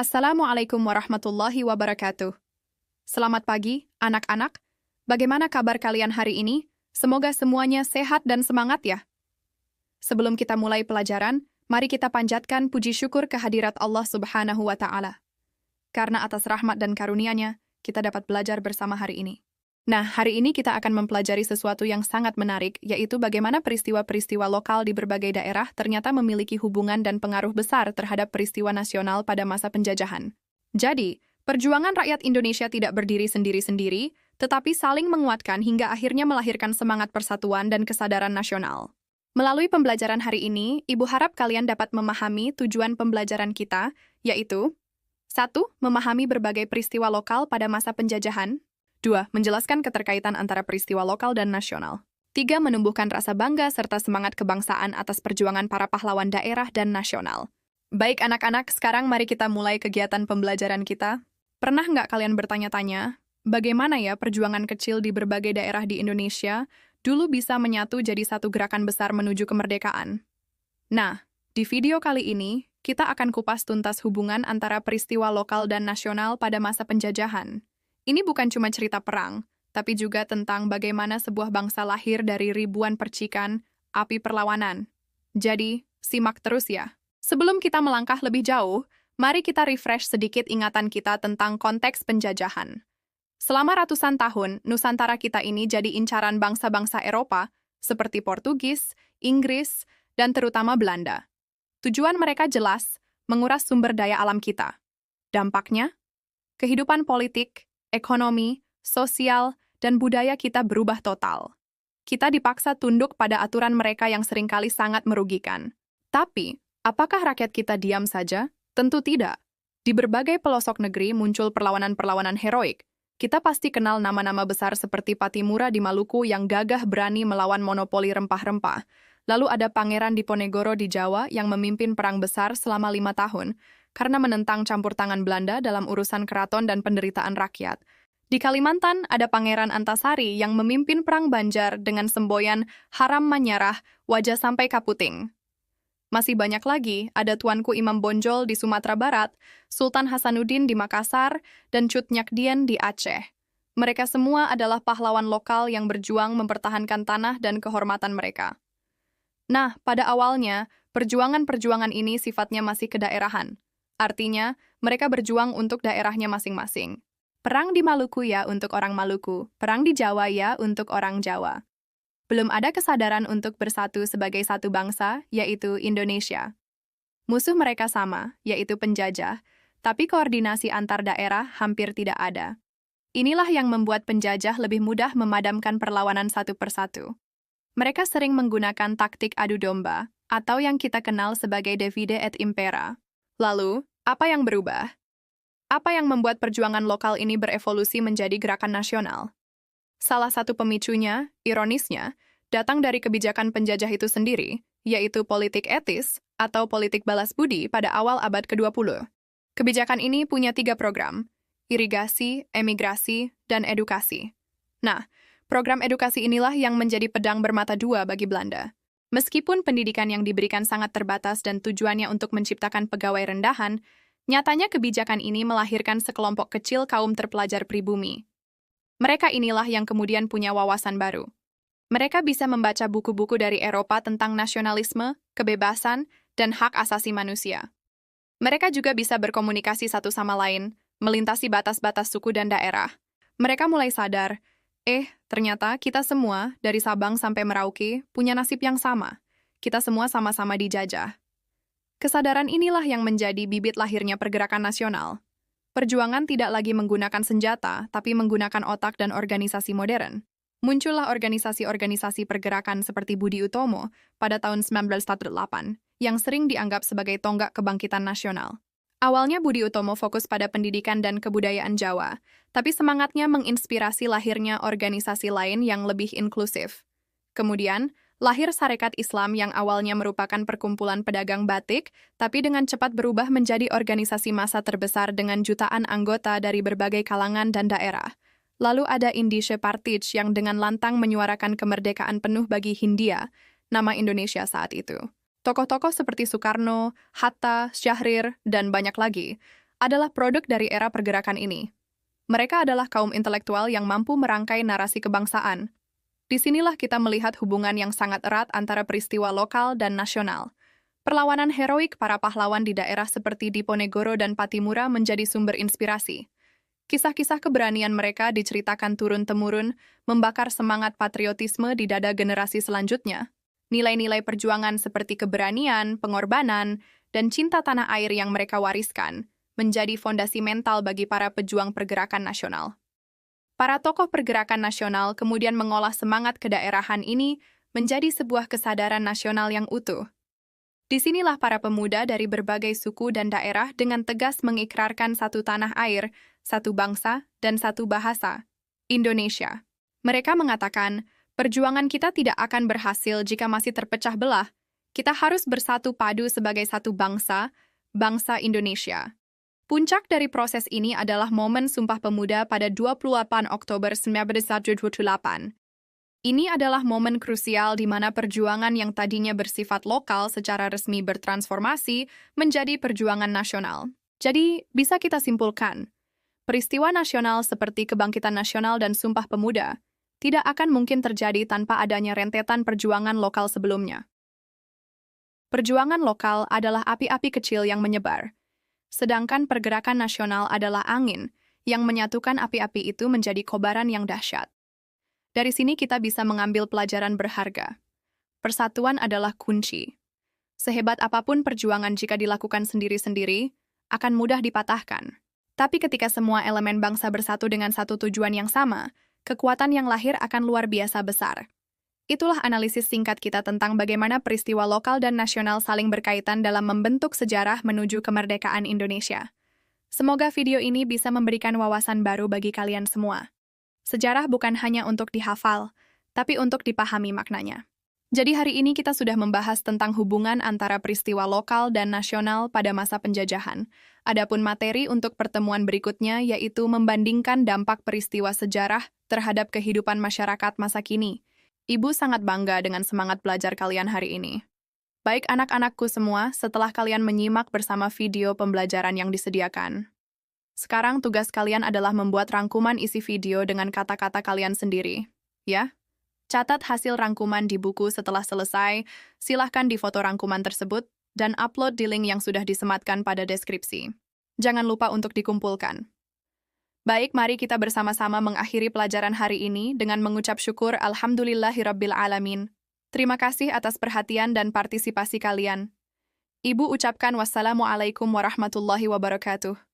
Assalamualaikum warahmatullahi wabarakatuh. Selamat pagi, anak-anak. Bagaimana kabar kalian hari ini? Semoga semuanya sehat dan semangat ya. Sebelum kita mulai pelajaran, mari kita panjatkan puji syukur kehadirat Allah Subhanahu wa Ta'ala. Karena atas rahmat dan karunia-Nya, kita dapat belajar bersama hari ini. Nah, hari ini kita akan mempelajari sesuatu yang sangat menarik, yaitu bagaimana peristiwa-peristiwa lokal di berbagai daerah ternyata memiliki hubungan dan pengaruh besar terhadap peristiwa nasional pada masa penjajahan. Jadi, perjuangan rakyat Indonesia tidak berdiri sendiri-sendiri, tetapi saling menguatkan hingga akhirnya melahirkan semangat persatuan dan kesadaran nasional. Melalui pembelajaran hari ini, Ibu harap kalian dapat memahami tujuan pembelajaran kita, yaitu 1. Memahami berbagai peristiwa lokal pada masa penjajahan. 2. Menjelaskan keterkaitan antara peristiwa lokal dan nasional. 3. Menumbuhkan rasa bangga serta semangat kebangsaan atas perjuangan para pahlawan daerah dan nasional. Baik anak-anak, sekarang mari kita mulai kegiatan pembelajaran kita. Pernah nggak kalian bertanya-tanya, bagaimana ya perjuangan kecil di berbagai daerah di Indonesia dulu bisa menyatu jadi satu gerakan besar menuju kemerdekaan? Nah, di video kali ini, kita akan kupas tuntas hubungan antara peristiwa lokal dan nasional pada masa penjajahan. Ini bukan cuma cerita perang, tapi juga tentang bagaimana sebuah bangsa lahir dari ribuan percikan, api perlawanan. Jadi, simak terus ya. Sebelum kita melangkah lebih jauh, mari kita refresh sedikit ingatan kita tentang konteks penjajahan. Selama ratusan tahun, Nusantara kita ini jadi incaran bangsa-bangsa Eropa, seperti Portugis, Inggris, dan terutama Belanda. Tujuan mereka jelas, menguras sumber daya alam kita. Dampaknya, kehidupan politik, ekonomi, sosial, dan budaya kita berubah total. Kita dipaksa tunduk pada aturan mereka yang seringkali sangat merugikan. Tapi, apakah rakyat kita diam saja? Tentu tidak. Di berbagai pelosok negeri muncul perlawanan-perlawanan heroik. Kita pasti kenal nama-nama besar seperti Patimura di Maluku yang gagah berani melawan monopoli rempah-rempah. Lalu ada Pangeran Diponegoro di Jawa yang memimpin perang besar selama 5 tahun, karena menentang campur tangan Belanda dalam urusan keraton dan penderitaan rakyat. Di Kalimantan ada Pangeran Antasari yang memimpin Perang Banjar dengan semboyan Haram Manyarah, wajah sampai kaputing. Masih banyak lagi, ada Tuanku Imam Bonjol di Sumatera Barat, Sultan Hasanuddin di Makassar, dan Cut Nyak Dien di Aceh. Mereka semua adalah pahlawan lokal yang berjuang mempertahankan tanah dan kehormatan mereka. Nah, pada awalnya, perjuangan-perjuangan ini sifatnya masih kedaerahan. Artinya, mereka berjuang untuk daerahnya masing-masing. Perang di Maluku ya untuk orang Maluku, perang di Jawa ya untuk orang Jawa. Belum ada kesadaran untuk bersatu sebagai satu bangsa, yaitu Indonesia. Musuh mereka sama, yaitu penjajah, tapi koordinasi antar daerah hampir tidak ada. Inilah yang membuat penjajah lebih mudah memadamkan perlawanan satu persatu. Mereka sering menggunakan taktik adu domba, atau yang kita kenal sebagai divide et impera. Lalu, apa yang berubah? Apa yang membuat perjuangan lokal ini berevolusi menjadi gerakan nasional? Salah satu pemicunya, ironisnya, datang dari kebijakan penjajah itu sendiri, yaitu politik etis atau politik balas budi pada awal abad ke-20. Kebijakan ini punya 3 program, irigasi, emigrasi, dan edukasi. Nah, program edukasi inilah yang menjadi pedang bermata dua bagi Belanda. Meskipun pendidikan yang diberikan sangat terbatas dan tujuannya untuk menciptakan pegawai rendahan, nyatanya kebijakan ini melahirkan sekelompok kecil kaum terpelajar pribumi. Mereka inilah yang kemudian punya wawasan baru. Mereka bisa membaca buku-buku dari Eropa tentang nasionalisme, kebebasan, dan hak asasi manusia. Mereka juga bisa berkomunikasi satu sama lain, melintasi batas-batas suku dan daerah. Mereka mulai sadar, ternyata kita semua, dari Sabang sampai Merauke, punya nasib yang sama. Kita semua sama-sama dijajah. Kesadaran inilah yang menjadi bibit lahirnya pergerakan nasional. Perjuangan tidak lagi menggunakan senjata, tapi menggunakan otak dan organisasi modern. Muncullah organisasi-organisasi pergerakan seperti Budi Utomo pada tahun 1948, yang sering dianggap sebagai tonggak kebangkitan nasional. Awalnya Budi Utomo fokus pada pendidikan dan kebudayaan Jawa, tapi semangatnya menginspirasi lahirnya organisasi lain yang lebih inklusif. Kemudian, lahir Sarekat Islam yang awalnya merupakan perkumpulan pedagang batik, tapi dengan cepat berubah menjadi organisasi massa terbesar dengan jutaan anggota dari berbagai kalangan dan daerah. Lalu ada Indische Partij yang dengan lantang menyuarakan kemerdekaan penuh bagi Hindia, nama Indonesia saat itu. Tokoh-tokoh seperti Soekarno, Hatta, Syahrir, dan banyak lagi adalah produk dari era pergerakan ini. Mereka adalah kaum intelektual yang mampu merangkai narasi kebangsaan. Disinilah kita melihat hubungan yang sangat erat antara peristiwa lokal dan nasional. Perlawanan heroik para pahlawan di daerah seperti Diponegoro dan Patimura menjadi sumber inspirasi. Kisah-kisah keberanian mereka diceritakan turun-temurun, membakar semangat patriotisme di dada generasi selanjutnya. Nilai-nilai perjuangan seperti keberanian, pengorbanan, dan cinta tanah air yang mereka wariskan menjadi fondasi mental bagi para pejuang pergerakan nasional. Para tokoh pergerakan nasional kemudian mengolah semangat kedaerahan ini menjadi sebuah kesadaran nasional yang utuh. Disinilah para pemuda dari berbagai suku dan daerah dengan tegas mengikrarkan satu tanah air, satu bangsa, dan satu bahasa, Indonesia. Mereka mengatakan, perjuangan kita tidak akan berhasil jika masih terpecah belah. Kita harus bersatu padu sebagai satu bangsa, bangsa Indonesia. Puncak dari proses ini adalah momen Sumpah Pemuda pada 28 Oktober 1978. Ini adalah momen krusial di mana perjuangan yang tadinya bersifat lokal secara resmi bertransformasi menjadi perjuangan nasional. Jadi, bisa kita simpulkan, peristiwa nasional seperti Kebangkitan Nasional dan Sumpah Pemuda tidak akan mungkin terjadi tanpa adanya rentetan perjuangan lokal sebelumnya. Perjuangan lokal adalah api-api kecil yang menyebar, sedangkan pergerakan nasional adalah angin yang menyatukan api-api itu menjadi kobaran yang dahsyat. Dari sini kita bisa mengambil pelajaran berharga. Persatuan adalah kunci. Sehebat apapun perjuangan jika dilakukan sendiri-sendiri, akan mudah dipatahkan. Tapi ketika semua elemen bangsa bersatu dengan satu tujuan yang sama, kekuatan yang lahir akan luar biasa besar. Itulah analisis singkat kita tentang bagaimana peristiwa lokal dan nasional saling berkaitan dalam membentuk sejarah menuju kemerdekaan Indonesia. Semoga video ini bisa memberikan wawasan baru bagi kalian semua. Sejarah bukan hanya untuk dihafal, tapi untuk dipahami maknanya. Jadi hari ini kita sudah membahas tentang hubungan antara peristiwa lokal dan nasional pada masa penjajahan. Adapun materi untuk pertemuan berikutnya yaitu membandingkan dampak peristiwa sejarah terhadap kehidupan masyarakat masa kini. Ibu sangat bangga dengan semangat belajar kalian hari ini. Baik anak-anakku semua, setelah kalian menyimak bersama video pembelajaran yang disediakan, sekarang tugas kalian adalah membuat rangkuman isi video dengan kata-kata kalian sendiri. Ya? Catat hasil rangkuman di buku setelah selesai, silahkan difoto rangkuman tersebut, dan upload di link yang sudah disematkan pada deskripsi. Jangan lupa untuk dikumpulkan. Baik, mari kita bersama-sama mengakhiri pelajaran hari ini dengan mengucap syukur Alhamdulillahirabbil alamin. Terima kasih atas perhatian dan partisipasi kalian. Ibu ucapkan wassalamualaikum warahmatullahi wabarakatuh.